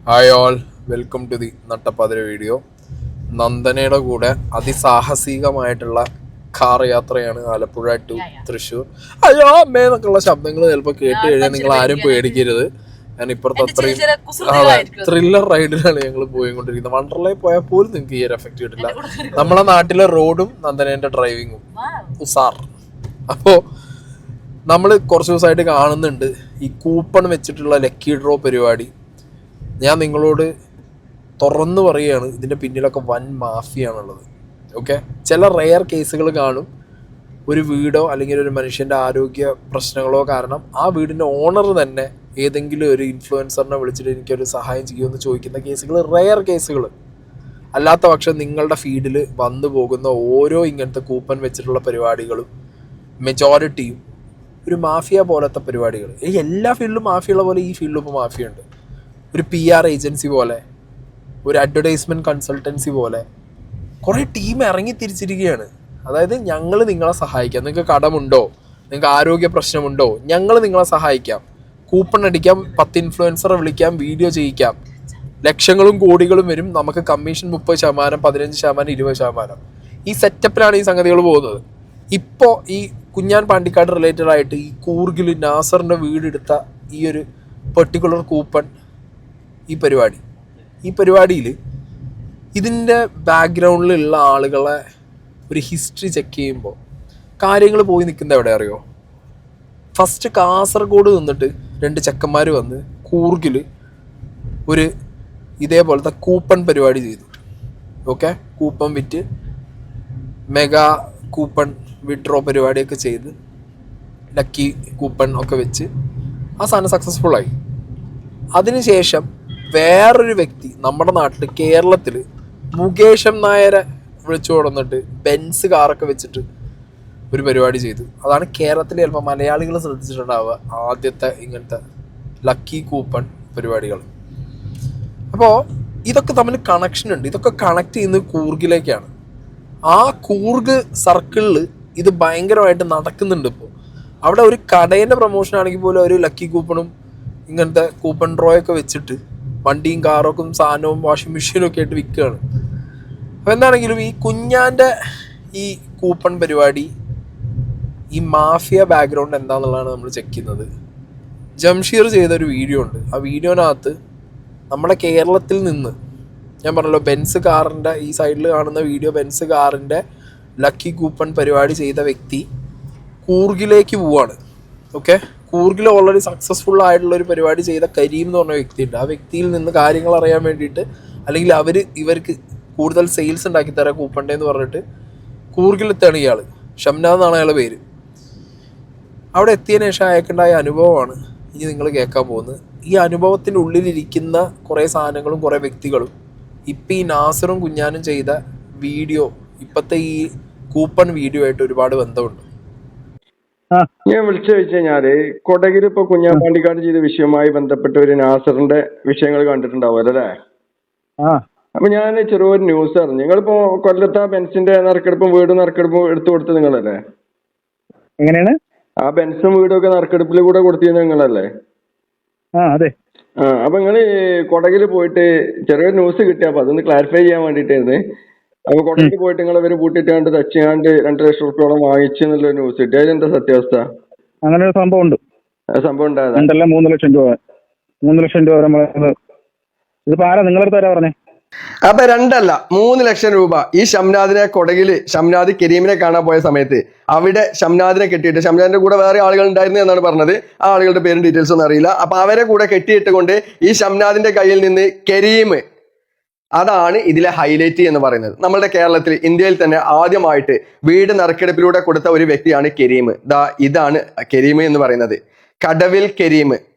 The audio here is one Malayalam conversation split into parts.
Hi all, welcome to the നട്ടപ്പാതിര വീഡിയോ. നന്ദനയുടെ കൂടെ അതിസാഹസികമായിട്ടുള്ള കാർ യാത്രയാണ് ആലപ്പുഴ ടു തൃശ്ശൂർ. അയ്യോ അമ്മേ എന്നൊക്കെയുള്ള ശബ്ദങ്ങൾ ചിലപ്പോൾ കേട്ട് കഴിഞ്ഞാൽ നിങ്ങൾ ആരും പേടിക്കരുത്. ഞാൻ ഇപ്പുറത്തെ അത്രയും ത്രില്ലർ റൈഡിലാണ് ഞങ്ങൾ പോയിക്കൊണ്ടിരിക്കുന്നത്. വണ്ടർലയിൽ പോയാൽ പോലും നിങ്ങൾക്ക് ഈ ഒരു എഫക്റ്റ് കിട്ടില്ല. നമ്മളെ നാട്ടിലെ റോഡും നന്ദനേന്റെ ഡ്രൈവിങ്ങും ഉസാർ. അപ്പോൾ നമ്മൾ കുറച്ച് ദിവസമായിട്ട് കാണുന്നുണ്ട് ഈ കൂപ്പൺ വെച്ചിട്ടുള്ള ലക്കി ഡ്രോ പരിപാടി. ഞാൻ നിങ്ങളോട് തുറന്നു പറയുകയാണ്, ഇതിൻ്റെ പിന്നിലൊക്കെ വൻ മാഫിയാണുള്ളത്. ഓക്കെ, ചില റെയർ കേസുകൾ കാണും. ഒരു വീടോ അല്ലെങ്കിൽ ഒരു മനുഷ്യൻ്റെ ആരോഗ്യ പ്രശ്നങ്ങളോ കാരണം ആ വീടിൻ്റെ ഓണർ തന്നെ ഏതെങ്കിലും ഒരു ഇൻഫ്ലുവൻസറിനെ വിളിച്ചിട്ട് എനിക്കൊരു സഹായം ചെയ്യുമെന്ന് ചോദിക്കുന്ന കേസുകൾ റെയർ കേസുകൾ. അല്ലാത്ത പക്ഷം നിങ്ങളുടെ ഫീഡിൽ വന്നു പോകുന്ന ഓരോ ഇങ്ങനത്തെ കൂപ്പൺ വെച്ചിട്ടുള്ള പരിപാടികളും മെജോറിറ്റിയും ഒരു മാഫിയ പോലത്തെ പരിപാടികൾ. ഈ എല്ലാ ഫീൽഡിലും മാഫിയുള്ള പോലെ ഈ ഫീൽഡിലും ഇപ്പോൾ മാഫിയുണ്ട്. ഒരു PR ഏജൻസി പോലെ, ഒരു അഡ്വർടൈസ്മെൻറ്റ് കൺസൾട്ടൻസി പോലെ കുറേ ടീം ഇറങ്ങി തിരിച്ചിരിക്കുകയാണ്. അതായത് ഞങ്ങൾ നിങ്ങളെ സഹായിക്കാം, നിങ്ങൾക്ക് കടമുണ്ടോ, നിങ്ങൾക്ക് ആരോഗ്യ പ്രശ്നമുണ്ടോ, ഞങ്ങൾ നിങ്ങളെ സഹായിക്കാം, കൂപ്പൺ അടിക്കാം, 10 ഇൻഫ്ലുവൻസറെ വിളിക്കാം, വീഡിയോ ചെയ്യിക്കാം, ലക്ഷങ്ങളും കോടികളും വരും, നമുക്ക് കമ്മീഷൻ 30%, 15%, 20%. ഈ സെറ്റപ്പിലാണ് ഈ സംഗതികൾ പോകുന്നത്. ഇപ്പോൾ ഈ കുഞ്ഞാൻ പാണ്ടിക്കാട് റിലേറ്റഡ് ആയിട്ട് ഈ കൂർഗിൽ നാസറിൻ്റെ വീടെടുത്ത ഈ ഒരു പെർട്ടിക്കുലർ കൂപ്പൺ ഈ പരിപാടിയിൽ ഇതിൻ്റെ ബാക്ക്ഗ്രൗണ്ടിലുള്ള ആളുകളെ ഒരു ഹിസ്റ്ററി ചെക്ക് ചെയ്യുമ്പോൾ കാര്യങ്ങൾ പോയി നിൽക്കുന്നത് എവിടെ അറിയോ? ഫസ്റ്റ് കാസർഗോഡ് നിന്നിട്ട് 2 ചെക്കന്മാർ വന്ന് കൂർഗിൽ ഒരു ഇതേപോലത്തെ കൂപ്പൺ പരിപാടി ചെയ്തു. ഓക്കെ, കൂപ്പൺ വിറ്റ് മെഗാ കൂപ്പൺ വിഡ്രോ പരിപാടിയൊക്കെ ചെയ്ത് ലക്കി കൂപ്പൺ ഒക്കെ വെച്ച് ആ സാധനം സക്സസ്ഫുള്ളായി. അതിനുശേഷം വേറൊരു വ്യക്തി നമ്മുടെ നാട്ടിൽ കേരളത്തിൽ മുകേഷ് നായരെ വിളിച്ചു കൊടുന്നിട്ട് ബെൻസ് കാറൊക്കെ വെച്ചിട്ട് ഒരു പരിപാടി ചെയ്തു. അതാണ് കേരളത്തിൽ ചിലപ്പോൾ മലയാളികൾ ശ്രദ്ധിച്ചിട്ടുണ്ടാവുക ആദ്യത്തെ ഇങ്ങനത്തെ ലക്കി കൂപ്പൺ പരിപാടികൾ. അപ്പോൾ ഇതൊക്കെ തമ്മിൽ കണക്ഷൻ ഉണ്ട്. ഇതൊക്കെ കണക്ട് ചെയ്യുന്നത് കൂർഗിലേക്കാണ്. ആ കൂർഗ് സർക്കിളിൽ ഇത് ഭയങ്കരമായിട്ട് നടക്കുന്നുണ്ട്. ഇപ്പോൾ അവിടെ ഒരു കടേൻ്റെ പ്രൊമോഷൻ ആണെങ്കിൽ പോലും ഒരു ലക്കി കൂപ്പണും ഇങ്ങനത്തെ കൂപ്പൺ ഡ്രോയൊക്കെ വെച്ചിട്ട് വണ്ടിയും കാറൊക്കെ സാധനവും വാഷിംഗ് മെഷീനും ഒക്കെ ആയിട്ട് വിൽക്കുകയാണ്. അപ്പോൾ എന്താണെങ്കിലും ഈ കുഞ്ഞാൻ്റെ ഈ കൂപ്പൺ പരിപാടി, ഈ മാഫിയ ബാക്ക്ഗ്രൗണ്ട് എന്താണെന്നുള്ളതാണ് നമ്മൾ ചെക്ക് ചെയ്യുന്നത്. ജംഷീർ ചെയ്തൊരു വീഡിയോ ഉണ്ട്. ആ വീഡിയോനകത്ത് നമ്മുടെ കേരളത്തിൽ നിന്ന്, ഞാൻ പറഞ്ഞല്ലോ ബെൻസ് കാറിൻ്റെ ഈ സൈഡിൽ കാണുന്ന വീഡിയോ, ബെൻസ് കാറിൻ്റെ ലക്കി കൂപ്പൺ പരിപാടി ചെയ്ത വ്യക്തി കൂർഗിലേക്ക് പോവാണ്. ഓക്കെ, കൂർഗിൽ ഓൾറെഡി സക്സസ്ഫുൾ ആയിട്ടുള്ള ഒരു പരിപാടി ചെയ്ത കരീം എന്ന് പറഞ്ഞ വ്യക്തിയുണ്ട്. ആ വ്യക്തിയിൽ നിന്ന് കാര്യങ്ങൾ അറിയാൻ വേണ്ടിയിട്ട്, അല്ലെങ്കിൽ ഇവർക്ക് കൂടുതൽ സെയിൽസ് ഉണ്ടാക്കി തരാം കൂപ്പണ്ടേ എന്ന് പറഞ്ഞിട്ട് കൂർഗിലെത്താണ് ഇയാൾ. ഷംനാഥ് എന്നാണ് അയാളുടെ പേര്. അവിടെ എത്തിയതിനു ശേഷം അയക്കേണ്ടായ അനുഭവമാണ് ഇനി നിങ്ങൾ കേൾക്കാൻ പോകുന്നത്. ഈ അനുഭവത്തിൻ്റെ ഉള്ളിലിരിക്കുന്ന കുറേ സാധനങ്ങളും കുറേ വ്യക്തികളും ഇപ്പം ഈ നാസറും കുഞ്ഞാനും ചെയ്ത വീഡിയോ, ഇപ്പോഴത്തെ ഈ കൂപ്പൺ വീഡിയോ ആയിട്ട് ഒരുപാട് ബന്ധമുണ്ട്. ഞാൻ വിളിച്ചു വെച്ച് കഴിഞ്ഞാല് കൊടകിൽ ഇപ്പൊ കുഞ്ഞാൻ പാണ്ടിക്കാട് ചെയ്ത വിഷയവുമായി ബന്ധപ്പെട്ട ഒരു നാസറിന്റെ വിഷയങ്ങൾ കണ്ടിട്ടുണ്ടാവും അല്ലേ? അപ്പൊ ഞാൻ ചെറിയൊരു ന്യൂസ് അറിഞ്ഞു. നിങ്ങളിപ്പോ കൊല്ലത്ത് ആ ബെൻസിന്റെ നറുക്കെടുപ്പും വീടും നറുക്കെടുപ്പും എടുത്തു കൊടുത്തത് നിങ്ങളല്ലേ? എങ്ങനെയാണ്? ആ ബെൻസും വീടും ഒക്കെ നറുക്കെടുപ്പിൽ കൂടെ കൊടുത്തിരുന്നത് നിങ്ങളല്ലേ? അതെ. അപ്പൊ നിങ്ങള് കൊടകിൽ പോയിട്ട് ചെറിയൊരു ന്യൂസ് കിട്ടി. അപ്പൊ അതൊന്ന് ക്ലാരിഫൈ ചെയ്യാൻ വേണ്ടിട്ടായിരുന്നു. അപ്പൊ കൊടകിൽ പോയിട്ട് നിങ്ങൾ ഇവര് പൂട്ടിട്ടാണ്ട് തച്ചാണ്ട് 2 ലക്ഷം റുപ്യോളം വാങ്ങിച്ചു എന്നുള്ള ന്യൂസ് കിട്ടി. അതിലെന്താ സത്യാവസ്ഥ? അങ്ങനെ ഒരു സംഭവം ഉണ്ട്. സംഭവം ഉണ്ടായത് 3 ലക്ഷം രൂപ 3 ലക്ഷം രൂപ നമ്മള് ഇതിപ്പോ ആരാ നിങ്ങളടുത്ത് ആരാ പറഞ്ഞേ? അപ്പൊ 2 അല്ല 3 ലക്ഷം രൂപ ഈ ഷംനാദിനെ കൊടകില് ഷംനാദ് കരീമിനെ കാണാൻ പോയ സമയത്ത് അവിടെ ഷംനാദിനെ കെട്ടിയിട്ട്, ഷംനാദിന്റെ കൂടെ വേറെ ആളുകൾ ഉണ്ടായിരുന്നു എന്നാണ് പറഞ്ഞത്. ആ ആളുകളുടെ പേരും ഡീറ്റെയിൽസ് ഒന്നും അറിയില്ല. അപ്പൊ അവരെ കൂടെ കെട്ടിയിട്ട് കൊണ്ട് ഈ ഷംനാദിന്റെ കയ്യിൽ നിന്ന് കരീം, അതാണ് ഇതിലെ ഹൈലൈറ്റ് എന്ന് പറയുന്നത്. നമ്മുടെ കേരളത്തിൽ, ഇന്ത്യയിൽ തന്നെ ആദ്യമായിട്ട് വീട് നറുക്കെടുപ്പിലൂടെ കൊടുത്ത ഒരു വ്യക്തിയാണ് കരീം. ഇതാണ് കരീം എന്ന് പറയുന്നത്. കടവിൽ കരീം,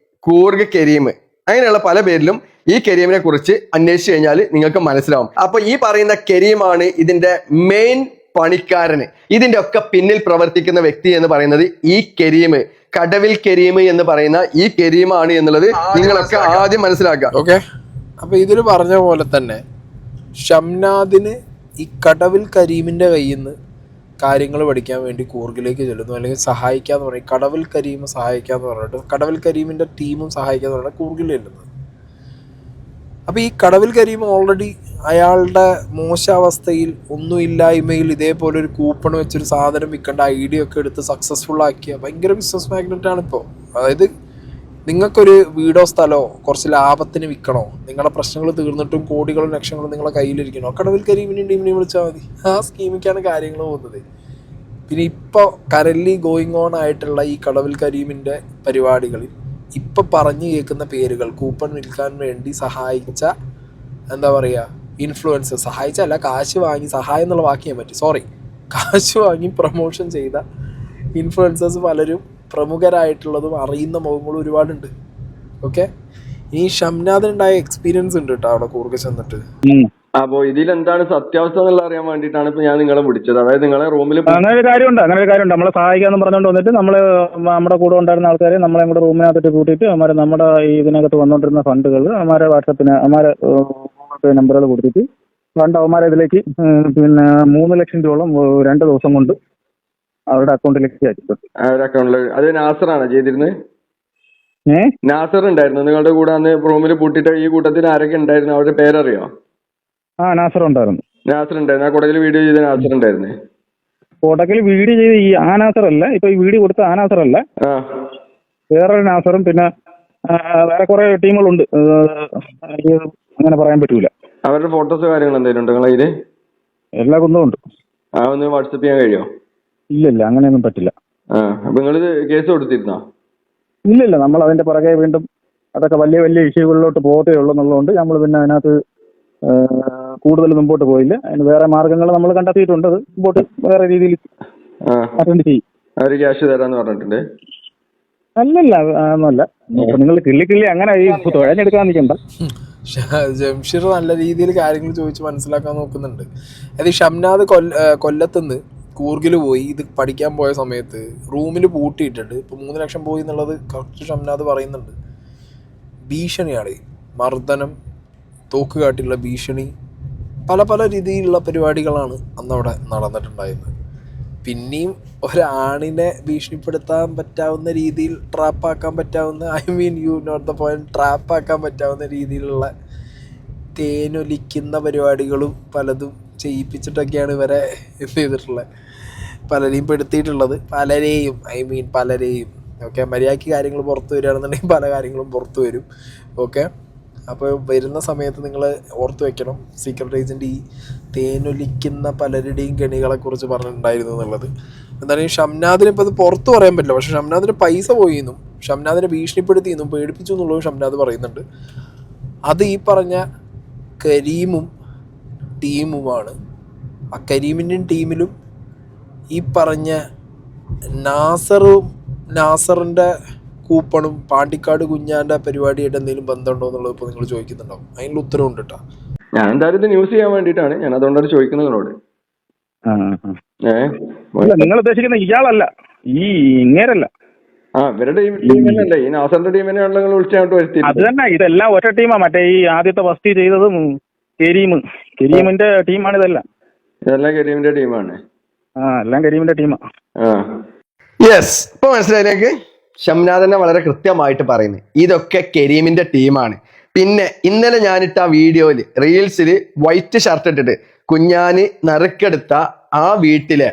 കൂർഗ് കരീം, അങ്ങനെയുള്ള പല പേരിലും ഈ കരീമിനെ കുറിച്ച് അന്വേഷിച്ചു കഴിഞ്ഞാൽ നിങ്ങൾക്ക് മനസ്സിലാവും. അപ്പൊ ഈ പറയുന്ന കരീമാണ് ഇതിന്റെ മെയിൻ പണിക്കാരന്. ഇതിന്റെ ഒക്കെ പിന്നിൽ പ്രവർത്തിക്കുന്ന വ്യക്തി എന്ന് പറയുന്നത് ഈ കരീം, കടവിൽ കരീം എന്ന് പറയുന്ന ഈ കരീമാണ് എന്നുള്ളത് നിങ്ങളൊക്കെ ആദ്യം മനസ്സിലാക്കുക. ഓക്കെ, അപ്പോൾ ഇതിൽ പറഞ്ഞ പോലെ തന്നെ ഷംനാദിന് ഈ കടവിൽ കരീമിൻ്റെ കയ്യിൽ നിന്ന് കാര്യങ്ങൾ പഠിക്കാൻ വേണ്ടി കൂർഗിലേക്ക് ചെല്ലുന്നു, അല്ലെങ്കിൽ സഹായിക്കാന്ന് പറയും. കടവിൽ കരീം സഹായിക്കാന്ന് പറഞ്ഞിട്ട് കടവിൽ കരീമിൻ്റെ ടീമും സഹായിക്കാന്ന് പറഞ്ഞാൽ കൂർഗിൽ ചെല്ലുന്നത്. അപ്പോൾ ഈ കടവിൽ കരീം ഓൾറെഡി അയാളുടെ മോശാവസ്ഥയിൽ ഒന്നുമില്ലായ്മയിൽ ഇതേപോലെ ഒരു കൂപ്പൺ വെച്ചൊരു സാധനം വിൽക്കേണ്ട ഐഡിയ ഒക്കെ എടുത്ത് സക്സസ്ഫുൾ ആക്കിയ ഭയങ്കര ബിസിനസ് മാഗ്നറ്റാണ് ഇപ്പോൾ. അതായത് നിങ്ങൾക്കൊരു വീടോ സ്ഥലമോ കുറച്ച് ലാഭത്തിന് വിൽക്കണോ, നിങ്ങളുടെ പ്രശ്നങ്ങൾ തീർന്നിട്ടും കോടികളും ലക്ഷങ്ങളും നിങ്ങളുടെ കയ്യിലിരിക്കണോ, കടവിൽ കരീമിനെയും ടീമിനെയും വിളിച്ചാൽ മതി. ആ സ്കീമിക്കാണ് കാര്യങ്ങൾ പോകുന്നത്. പിന്നെ ഇപ്പോൾ കറൻലി ഗോയിങ് ഓൺ ആയിട്ടുള്ള ഈ കടവിൽ കരീമിൻ്റെ പരിപാടികളിൽ ഇപ്പം പറഞ്ഞു കേൾക്കുന്ന പേരുകൾ കൂപ്പൺ വിൽക്കാൻ വേണ്ടി സഹായിച്ച എന്താ പറയുക ഇൻഫ്ലുവൻസർ, സഹായിച്ചല്ല കാശ് വാങ്ങി, സഹായം എന്നുള്ള വാക്ക് ചെയ്യാൻ പറ്റും, സോറി, കാശ് വാങ്ങി പ്രൊമോഷൻ ചെയ്ത ഇൻഫ്ലുവൻസേഴ്സ് പലരും പ്രമുഖരായിട്ടുള്ളതും അറിയുന്ന മുഖങ്ങളും ഒരുപാടുണ്ട്. ഓക്കെ, ഈ ഷംനാദിനുണ്ടായ എക്സ്പീരിയൻസ് ഉണ്ട് കേട്ടോ അവിടെ കൂർഗ് ചെന്നിട്ട്. അപ്പോ ഇതിലെന്താണ് സത്യാവസ്ഥ എന്നുള്ള അറിയാൻ വേണ്ടിയിട്ടാണ് ഇപ്പൊ ഞാൻ നിങ്ങളെ വിളിച്ചത്. അതായത് നിങ്ങളെ റൂമിൽ അങ്ങനെ ഒരു കാര്യമുണ്ട് നമ്മളെ സഹായിക്കാന്ന് പറഞ്ഞുകൊണ്ട് വന്നിട്ട് നമ്മുടെ കൂടെ ഉണ്ടായിരുന്ന ആൾക്കാരെ നമ്മളെ കൂടെ റൂമിനകത്തിട്ട് കൂട്ടിയിട്ട് നമ്മുടെ ഈ ഇതിനകത്ത് വന്നുകൊണ്ടിരുന്ന ഫണ്ടുകൾ അവന്മാരെ വാട്സപ്പിന് അവന്മാരെ ഗൂഗിൾ പേ നമ്പറുകൾ കൊടുത്തിട്ട് ഫണ്ട് അവന്മാരെ ഇതിലേക്ക് പിന്നെ 3 ലക്ഷം രൂപയോളം 2 ദിവസം കൊണ്ട് അവരുടെ അക്കൗണ്ടിലേക്ക് അയച്ചിട്ടുണ്ട്. അവരുടെ അക്കൗണ്ടിൽ അത് നാസറാണ് ചെയ്തിരുന്നത്. നാസർ ഉണ്ടായിരുന്നു നിങ്ങളുടെ കൂടെ അന്ന് റൂമിൽ പൂട്ടിയിട്ട്. ഈ കൂട്ടത്തിൽ ആരൊക്കെ ഉണ്ടായിരുന്നു, അവരുടെ പേരറിയോ? നാസർ ഉണ്ടായിരുന്നു. നാസർ ഉണ്ടായിരുന്നു. ആ കൊടകിൽ വീഡിയോ ചെയ്ത നാസർ ഉണ്ടായിരുന്നേ. കൊടകിൽ വീഡിയോ ചെയ്ത് ഈ നാസർ അല്ല, ഇപ്പൊ ഈ വീഡിയോ കൊടുത്ത നാസർ അല്ല, വേറൊരു നാസറും പിന്നെ വേറെ കുറെ ടീമുകളുണ്ട്. അങ്ങനെ പറയാൻ പറ്റൂല. അവരുടെ ഫോട്ടോസ് കാര്യങ്ങൾ എന്തെങ്കിലും ഉണ്ടോ നിങ്ങളതില്? എല്ലാ കുന്തവും ഉണ്ട്. ഒന്ന് വാട്സപ്പ് ചെയ്യാൻ കഴിയോ? ഇല്ല, അങ്ങനെയൊന്നും പറ്റില്ല. അപ്പൊ നിങ്ങളിത് കേസ് കൊടുത്തിരുന്നോ? ഇല്ല, നമ്മൾ അതിന്റെ പുറകെ വീണ്ടും അതൊക്കെ വലിയ വലിയ ഇഷ്യൂകളിലോട്ട് പോകത്തേ ഉള്ളൂ എന്നുള്ളതുകൊണ്ട് നമ്മൾ പിന്നെ അതിനകത്ത് കൂടുതൽ മുമ്പോട്ട് പോയില്ല. അതിന് വേറെ മാർഗങ്ങൾ നമ്മൾ കണ്ടെത്തിയിട്ടുണ്ട്. അത് മുമ്പോട്ട് വേറെ രീതിയിൽ അറ്റൻഡ് ചെയ്യും. അവര് ക്യാഷ് തരാന്ന് പറഞ്ഞിട്ടുണ്ട്. അല്ലല്ല, ഒന്നുമല്ല. നിങ്ങൾ കിള്ളി അങ്ങനെ ഈ തുഴഞ്ഞെടുക്കാൻ നിൽക്കണ്ട. ജംഷീർ നല്ല രീതിയിൽ കാര്യങ്ങൾ ചോദിച്ച് മനസ്സിലാക്കാൻ നോക്കുന്നുണ്ട്. അത് ഷംനാദ് കൊല്ലത്തുനിന്ന് കൂർഗിൽ പോയി ഇത് പഠിക്കാൻ പോയ സമയത്ത് റൂമിൽ പൂട്ടിയിട്ടുണ്ട്. ഇപ്പോൾ 3 ലക്ഷം പോയി എന്നുള്ളത് കുറച്ച് ഷംനാദ് പറയുന്നുണ്ട്. ഭീഷണിയാണ്, മർദ്ദനം, തോക്കുകാട്ടിലുള്ള ഭീഷണി, പല രീതിയിലുള്ള പരിപാടികളാണ് അന്നവിടെ നടന്നിട്ടുണ്ടായിരുന്നത്. പിന്നെയും ഒരാണിനെ ഭീഷണിപ്പെടുത്താൻ പറ്റാവുന്ന രീതിയിൽ ട്രാപ്പാക്കാൻ പറ്റാവുന്ന, യു നോട്ട് ദ പോയിന്റ്, ട്രാപ്പാക്കാൻ പറ്റാവുന്ന രീതിയിലുള്ള തേനൊലിക്കുന്ന പരിപാടികളും പലതും ചെയ്യിപ്പിച്ചിട്ടൊക്കെയാണ് ഇവരെ എന്ത് ചെയ്തിട്ടുള്ളത്, പലരെയും പെടുത്തിയിട്ടുള്ളത്. പലരെയും ഓക്കെ. മര്യാദയ്ക്ക് കാര്യങ്ങൾ പുറത്ത് വരികയാണെന്നുണ്ടെങ്കിൽ പല കാര്യങ്ങളും പുറത്ത് വരും. ഓക്കെ, അപ്പോൾ വരുന്ന സമയത്ത് നിങ്ങൾ ഓർത്ത് വെക്കണം, സീക്രട്ട് ഏജൻറ്റ് ഈ തേനൊലിക്കുന്ന പലരുടെയും കെണികളെക്കുറിച്ച് പറഞ്ഞിട്ടുണ്ടായിരുന്നു എന്നുള്ളത്. എന്തായാലും ഷംനാദിന് ഇപ്പോൾ അത് പുറത്ത് പറയാൻ പറ്റില്ല. പക്ഷേ ഷംനാദിന് പൈസ പോയിന്നും ഷംനാദിനെ ഭീഷണിപ്പെടുത്തിയെന്നും പേടിപ്പിച്ചു എന്നുള്ളതും ഷംനാദ് പറയുന്നുണ്ട്. അത് ഈ പറഞ്ഞ കരീമും ടീമുമാണ്. ആ കരീമിൻ്റെയും ടീമിലും ഈ പറഞ്ഞ നാസറിൻ്റെ കൂപ്പണും പാണ്ടിക്കാട് കുഞ്ഞാൻ്റെ പരിപാടിയായിട്ട് എന്തെങ്കിലും ബന്ധമുണ്ടോ എന്നുള്ളത് ഇപ്പോൾ നിങ്ങൾ ചോദിക്കുന്നുണ്ടാവും. അതിനുള്ള ഉത്തരവുണ്ട് കേട്ടോ. ഞാൻ എന്തായാലും ഇത് ന്യൂസ് ചെയ്യാൻ വേണ്ടിയിട്ടാണ് ഞാൻ അതുകൊണ്ടാണ് ചോദിക്കുന്നത് നിങ്ങളോട്. നിങ്ങൾ ഉദ്ദേശിക്കുന്ന ഇയാളല്ല, ഈ ഇങ്ങേരല്ല. ഇവരുടെ ടീം തന്നെയല്ലേ, ഈ നാസറിന്റെ ടീമിനെ നിങ്ങൾ വിളിച്ചോട്ട് വരുത്തി. അത് തന്നെ, ഇതെല്ലാം ഒറ്റ ടീമാ. മറ്റേ ഈ ആദ്യത്തെ ഫസ്റ്റ് ചെയ്തതും കരീമിന്റെ ടീമാണ് ഇതെല്ലാം. ഇതെല്ലാം കരീമിന്റെ ടീമാണ്. എല്ലാം കരീമിന്റെ ടീമാ. യെസ്, ഇപ്പൊ മനസ്സിലായിലേക്ക്. ഷംനാദ് വളരെ കൃത്യമായിട്ട് പറയുന്നത് ഇതൊക്കെ കരീമിന്റെ ടീമാണ്. പിന്നെ ഇന്നലെ ഞാനിട്ട ആ വീഡിയോയില് റീൽസിൽ വൈറ്റ് ഷർട്ട് ഇട്ടിട്ട് കുഞ്ഞാന് നറുക്കെടുത്ത ആ വീട്ടിലെ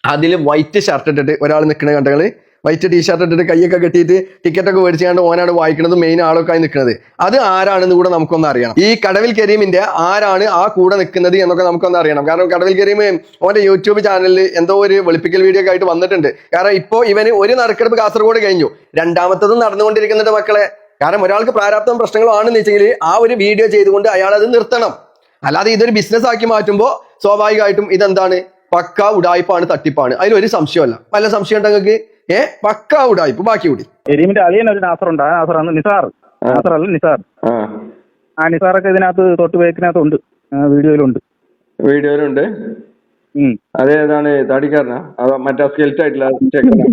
അതിൽ വൈറ്റ് ഷർട്ട് ഇട്ടിട്ട് ഒരാൾ നിൽക്കണ കണ്ടങ്ങള്, വൈറ്റ് ടീഷർട്ട് ഇട്ടിട്ട് കൈയൊക്കെ കെട്ടിയിട്ട് ടിക്കറ്റൊക്കെ മേടിച്ചാണ്ട് ഓനാണ് വായിക്കുന്നത്, മെയിൻ ആളൊക്കെ ആയി നിൽക്കുന്നത്. അത് ആരാണെന്ന് കൂടെ നമുക്കൊന്ന് അറിയണം. ഈ കടവിൽ കരീമിന്റെ ആരാണ് ആ കൂടെ നിൽക്കുന്നത് എന്നൊക്കെ നമുക്കൊന്ന് അറിയണം. കാരണം കടവിൽ കരീം ഓന്റെ യൂട്യൂബ് ചാനലിൽ എന്തോ ഒരു വെളുപ്പിക്കൽ വീഡിയോ ഒക്കെ ആയിട്ട് വന്നിട്ടുണ്ട്. കാരണം ഇപ്പോൾ ഇവന് ഒരു നറുക്കെടുപ്പ് കാസർഗോഡ് കഴിഞ്ഞു, രണ്ടാമത്തതും നടന്നുകൊണ്ടിരിക്കുന്നുണ്ട് മക്കളെ. കാരണം ഒരാൾക്ക് പ്രാരാബ്ദം പ്രശ്നങ്ങളോ ആണെന്ന് വെച്ചെങ്കിൽ ആ ഒരു വീഡിയോ ചെയ്തുകൊണ്ട് അയാൾ അത് നിർത്തണം. അല്ലാതെ ഇതൊരു ബിസിനസ് ആക്കി മാറ്റുമ്പോൾ സ്വാഭാവികമായിട്ടും ഇതെന്താണ്, പക്ക ഉടായ്പാണ്, തട്ടിപ്പാണ്. അതിലൊരു സംശയമല്ല. വല്ല സംശയം ഉണ്ടെങ്കിൽ പക്ക ഉടായ്പ. ബാക്കി കൂടി കരീമിന്റെ അളിയൻ ഒരു നാസറുണ്ട്. ആ നാസറാണ് നിസാർ. നാസറല്ല നിസാർ. ആ നിസാറൊക്കെ ഇതിനകത്ത് തൊട്ട് വേക്കിനകത്തുണ്ട്, വീഡിയോയിലുണ്ട്. അതേതാണ്, താടിക്കാരനാ അതോ മറ്റേ സ്കെൽറ്റ് ആയിട്ടില്ല?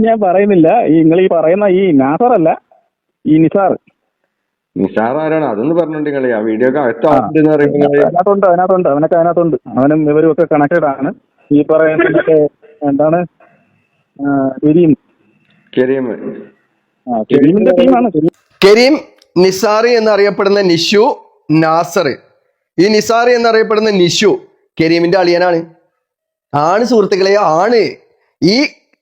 ഞാൻ പറയുന്നില്ല. നിങ്ങൾ ഈ പറയുന്ന ഈ നാസറല്ല, ഈ നിസാർ. നിസാർ ആരാണ് അതൊന്ന് പറഞ്ഞിട്ടുണ്ടെങ്കിൽ ആ വീഡിയോ അതിനകത്തുണ്ട്. അവനൊക്കെ അതിനകത്തുണ്ട്. അവനും ഇവരും ഒക്കെ കണക്റ്റഡ് ആണ്. ഈ പറയുന്ന എന്താണ് കരീമിന്റെ ടീമാണ്. കരീം, നിസാറി എന്നറിയപ്പെടുന്ന നിഷു, നാസർ. ഈ നിസാർ എന്നറിയപ്പെടുന്ന നിഷു കരീമിന്റെ അളിയനാണ്. ആണ് സുഹൃത്തുക്കളെ, ആണ്. ഈ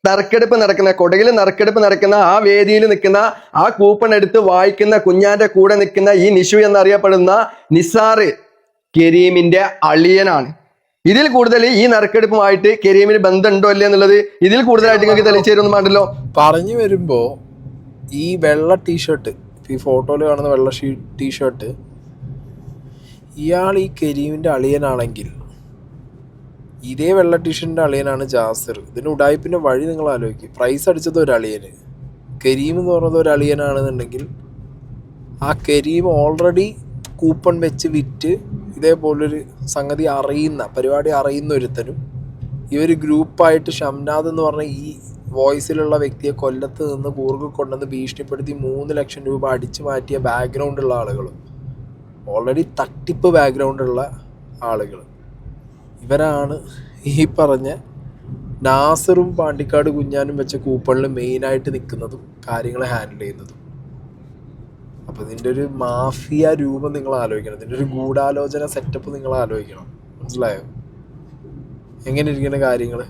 നറുക്കെടുപ്പ് നടക്കുന്ന കൊടകിൽ നറുക്കെടുപ്പ് നടക്കുന്ന ആ വേദിയിൽ നിൽക്കുന്ന ആ കൂപ്പൺ എടുത്ത് വായിക്കുന്ന കുഞ്ഞാന്റെ കൂടെ നിൽക്കുന്ന ഈ നിഷു എന്നറിയപ്പെടുന്ന നിസാർ കരീമിന്റെ അളിയനാണ്. ഇതിൽ കൂടുതൽ ഈ നറുക്കെടുപ്പുമായിട്ട് കരീമിന് ബന്ധമുണ്ടോ അല്ലേ എന്നുള്ളത് ഇതിൽ കൂടുതലായിട്ട് നിങ്ങൾക്ക് തെളിയിച്ചു തരുമെന്ന് വേണ്ടല്ലോ. പറഞ്ഞു വരുമ്പോ ഈ വെള്ള ടീഷർട്ട്, ഈ ഫോട്ടോയിൽ കാണുന്ന വെള്ള ടീഷർട്ട്, ഇയാൾ ഈ കരീമിന്റെ അളിയനാണെങ്കിൽ ഇതേ വെള്ള ടീഷർട്ടിന്റെ അളിയനാണ് ജാസിർ. ഇതിന്റെ ഉടായ്പിന്റെ വഴി നിങ്ങൾ ആലോചിക്കും. പ്രൈസ് അടിച്ചത് ഒരു അളിയന്, കരീം എന്ന് പറയുന്നത് ഒരു അളിയനാണെന്നുണ്ടെങ്കിൽ ആ കരീം ഓൾറെഡി കൂപ്പൺ വെച്ച് വിറ്റ് ഇതേപോലൊരു സംഗതി അറിയുന്ന പരിപാടി അറിയുന്ന ഒരുത്തനും ഇവർ ഗ്രൂപ്പായിട്ട് ഷംനാദ് എന്ന് പറഞ്ഞ ഈ വോയിസിലുള്ള വ്യക്തിയെ കൊല്ലത്ത് നിന്ന് കൂർഗ് കൊണ്ടുവന്ന് ഭീഷണിപ്പെടുത്തി 3 ലക്ഷം രൂപ അടിച്ചു മാറ്റിയ ബാക്ക്ഗ്രൗണ്ടുള്ള ആളുകൾ, ഓൾറെഡി തട്ടിപ്പ് ബാക്ക്ഗ്രൗണ്ടുള്ള ആളുകൾ, ഇവരാണ് ഈ പറഞ്ഞ നാസറും പാണ്ടിക്കാട് കുഞ്ഞാനും വെച്ച കൂപ്പണിൽ മെയിനായിട്ട് നിൽക്കുന്നതും കാര്യങ്ങളെ ഹാൻഡിൽ ചെയ്യുന്നതും. അപ്പോൾ ഇതിൻ്റെ ഒരു മാഫിയ രൂപം നിങ്ങൾ ആലോചിക്കണം, ഇതിൻ്റെ ഒരു ഗൂഢാലോചന സെറ്റപ്പ് നിങ്ങൾ ആലോചിക്കണം. മനസ്സിലായോ എങ്ങനെ ഇരിക്കുന്ന കാര്യങ്ങൾ?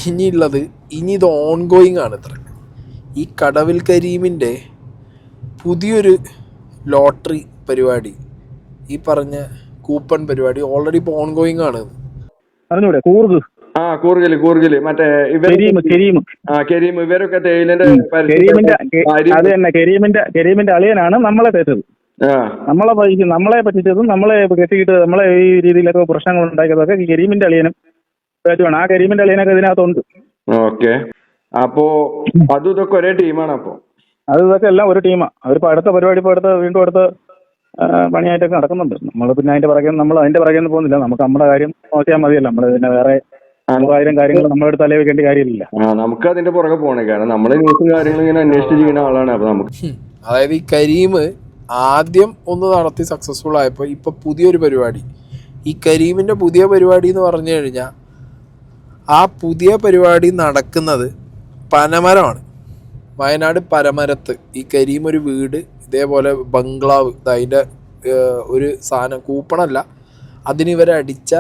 ഇനിയുള്ളത് ഇത് ഓൺഗോയിങ് ആണ്. ഇത്ര ഈ കടവിൽ കരീമിൻ്റെ പുതിയൊരു ലോട്ടറി പരിപാടി, ഈ പറഞ്ഞ കൂപ്പൺ പരിപാടി ഓൾറെഡി ഇപ്പോൾ ഓൺഗോയിങ് ആണ്. അറിഞ്ഞൂടെ കൂർഗ്? കൂർഗില് മറ്റേ കരീം ഇവരൊക്കെ തേയിലന്റെ അത് തന്നെ കരീമിന്റെ അളിയനാണ് നമ്മളെ തേച്ചത്, നമ്മളെ പറ്റിച്ചതും നമ്മളെ കെട്ടിയിട്ട് നമ്മളെ ഈ രീതിയിലൊക്കെ പ്രശ്നങ്ങൾ ഉണ്ടാക്കിയതൊക്കെ കരീമിന്റെ അളിയനും തേച്ചുമാണ്. ആ കരീമിന്റെ അളിയനൊക്കെ ഇതിനകത്തുണ്ട്. ഓക്കെ, അപ്പോ അതും ഇതൊക്കെ ഒരേ ടീമാണ്. അപ്പൊ അത് ഇതൊക്കെ എല്ലാം ഒരു ടീമാണ്. അവരിപ്പോ അടുത്ത പരിപാടി വീണ്ടും അടുത്ത പണിയായിട്ടൊക്കെ നടക്കുന്നുണ്ട്. നമ്മൾ പിന്നെ അതിന്റെ പിറകെ പോകുന്നില്ല. നമുക്ക് നമ്മുടെ കാര്യം നോക്കിയാൽ മതിയല്ലോ. നമ്മൾ പിന്നെ വേറെ 1000 കാര്യങ്ങൾ നമ്മളെടുത്ത് തലേ വെക്കേണ്ട കാര്യമില്ല. നമുക്ക് അതിന്റെ പുറകെ പോകണേ, കാരണം നമ്മൾ ന്യൂസും കാര്യങ്ങളും ഇങ്ങനെ അന്വേഷിച്ച് ചെയ്യുന്ന ആളാണ്. അപ്പൊ നമുക്ക് അതായത് ഈ കരീം ആദ്യം ഒന്ന് നടത്തി സക്സസ്ഫുൾ ആയപ്പോൾ ഇപ്പൊ പുതിയൊരു പരിപാടി, ഈ കരീമിന്റെ പുതിയ പരിപാടി എന്ന് പറഞ്ഞു കഴിഞ്ഞാൽ ആ പുതിയ പരിപാടി നടക്കുന്നത് പനമരമാണ്. വയനാട് പനമരത്ത് ഈ കരീം ഒരു വീട് ഇതേപോലെ ബംഗ്ലാവ്, അതിൻ്റെ ഒരു സാധനം കൂപ്പണല്ല, അതിനിവരടിച്ച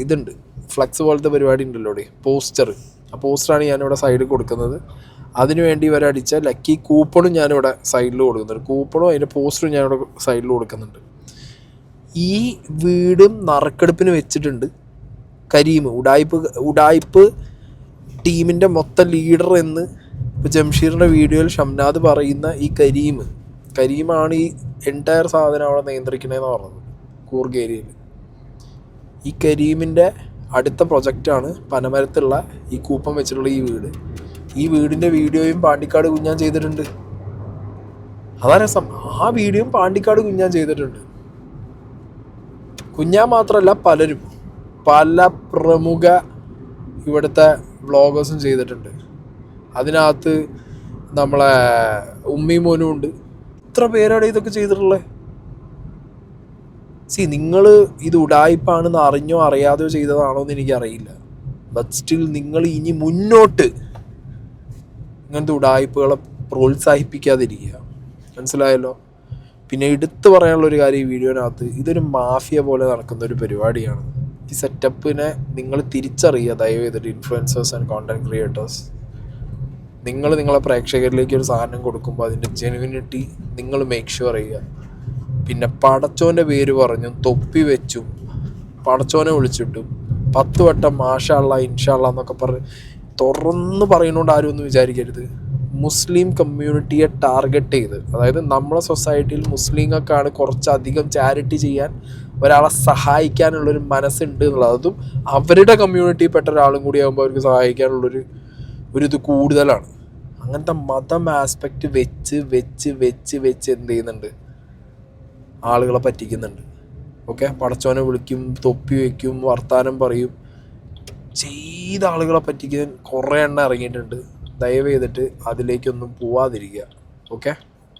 ഇതുണ്ട്, ഫ്ലക്സ് പോലത്തെ പരിപാടി ഉണ്ടല്ലോ പോസ്റ്റർ. ആ പോസ്റ്ററാണ് ഞാനിവിടെ സൈഡിൽ കൊടുക്കുന്നത്. അതിനുവേണ്ടി ഇവരടിച്ച ലക്കി കൂപ്പണും ഞാനിവിടെ സൈഡിൽ കൊടുക്കുന്നുണ്ട്. കൂപ്പണും അതിൻ്റെ പോസ്റ്ററും ഞാനിവിടെ സൈഡിൽ കൊടുക്കുന്നുണ്ട്. ഈ വീടും നറുക്കെടുപ്പിന് വെച്ചിട്ടുണ്ട് കരീം. ഉഡായിപ്പ് ടീമിൻ്റെ മൊത്തം ലീഡർ എന്ന് ഇപ്പോൾ ജംഷീറിൻ്റെ വീഡിയോയിൽ ഷംനാദ് പറയുന്ന ഈ കരീമാണ് ഈ എൻറ്റയർ സാധനം അവിടെ നിയന്ത്രിക്കണേന്ന് പറഞ്ഞത് കൂർഗ് ഏരിയയിൽ. ഈ കരീമിൻ്റെ അടുത്ത പ്രൊജക്റ്റാണ് പനമരത്തുള്ള ഈ കൂപ്പൺ വെച്ചിട്ടുള്ള ഈ വീട്. ഈ വീടിൻ്റെ വീഡിയോയും പാണ്ടിക്കാട് കുഞ്ഞാൻ ചെയ്തിട്ടുണ്ട്. അതാ രസം, ആ വീഡിയോയും പാണ്ടിക്കാട് കുഞ്ഞാൻ ചെയ്തിട്ടുണ്ട്. കുഞ്ഞാൻ മാത്രമല്ല പലരും, പല പ്രമുഖ ഇവിടുത്തെ വ്ളോഗേഴ്സും ചെയ്തിട്ടുണ്ട്. അതിനകത്ത് നമ്മളെ ഉമ്മി മോനും ഉണ്ട്. ഇത്ര പേരാണ് ഇതൊക്കെ ചെയ്തിട്ടുള്ളത്. നിങ്ങൾ ഇത് ഉഡായിപ്പാണെന്ന് അറിഞ്ഞോ അറിയാതെയോ ചെയ്തതാണോ എന്ന് എനിക്കറിയില്ല. ബട്ട് സ്റ്റിൽ നിങ്ങൾ ഇനി മുന്നോട്ട് ഇങ്ങനത്തെ ഉഡായിപ്പുകളെ പ്രോത്സാഹിപ്പിക്കാതിരിക്കുക. മനസ്സിലായല്ലോ? പിന്നെ എടുത്തു പറയാനുള്ളൊരു കാര്യം, ഈ വീഡിയോനകത്ത് ഇതൊരു മാഫിയ പോലെ നടക്കുന്ന ഒരു പരിപാടിയാണ്. ഈ സെറ്റപ്പിനെ നിങ്ങൾ തിരിച്ചറിയുക ദയവ് ചെയ്തിട്ട്. ഇൻഫ്ലുവൻസേഴ്സ് ആൻഡ് കോണ്ടന്റ് ക്രിയേറ്റേഴ്സ്, നിങ്ങളെ പ്രേക്ഷകരിലേക്ക് ഒരു സാധനം കൊടുക്കുമ്പോൾ അതിൻ്റെ ജെനുവിനിറ്റി നിങ്ങൾ മേക്ക് ഷുവർ ചെയ്യുക. പിന്നെ പടച്ചോൻ്റെ പേര് പറഞ്ഞും തൊപ്പി വെച്ചും പടച്ചോനെ വിളിച്ചിട്ടും 10 വട്ടം മാഷാ അല്ലാ ഇൻഷാ അല്ലാ എന്നൊക്കെ പറഞ്ഞ് തുറന്ന് പറയുന്നതുകൊണ്ട് ആരും ഒന്നും വിചാരിക്കരുത്. മുസ്ലിം കമ്മ്യൂണിറ്റിയെ ടാർഗറ്റ് ചെയ്ത്, അതായത് നമ്മളെ സൊസൈറ്റിയിൽ മുസ്ലിങ്ങൾക്കാണ് കുറച്ചധികം ചാരിറ്റി ചെയ്യാൻ, ഒരാളെ സഹായിക്കാനുള്ളൊരു മനസ്സുണ്ട് എന്നുള്ളത്. അതും അവരുടെ കമ്മ്യൂണിറ്റിയിൽ പെട്ട ഒരാളും കൂടി ആകുമ്പോൾ അവർക്ക് സഹായിക്കാനുള്ളൊരു ഇത് കൂടുതലാണ്. അങ്ങനത്തെ മതം ആസ്പെക്റ്റ് വെച്ച് എന്ത് ചെയ്യുന്നുണ്ട്, ആളുകളെ പറ്റിക്കുന്നുണ്ട്. ഓക്കെ, പടച്ചോനെ വിളിക്കും, തൊപ്പി വയ്ക്കും, വർത്താനം പറയും, ചെയ്ത ആളുകളെ പറ്റിക്കാൻ കുറേ എണ്ണം ഇറങ്ങിയിട്ടുണ്ട്. ദയവ് ചെയ്തിട്ട് അതിലേക്കൊന്നും പോവാതിരിക്കുക. ഓക്കെ.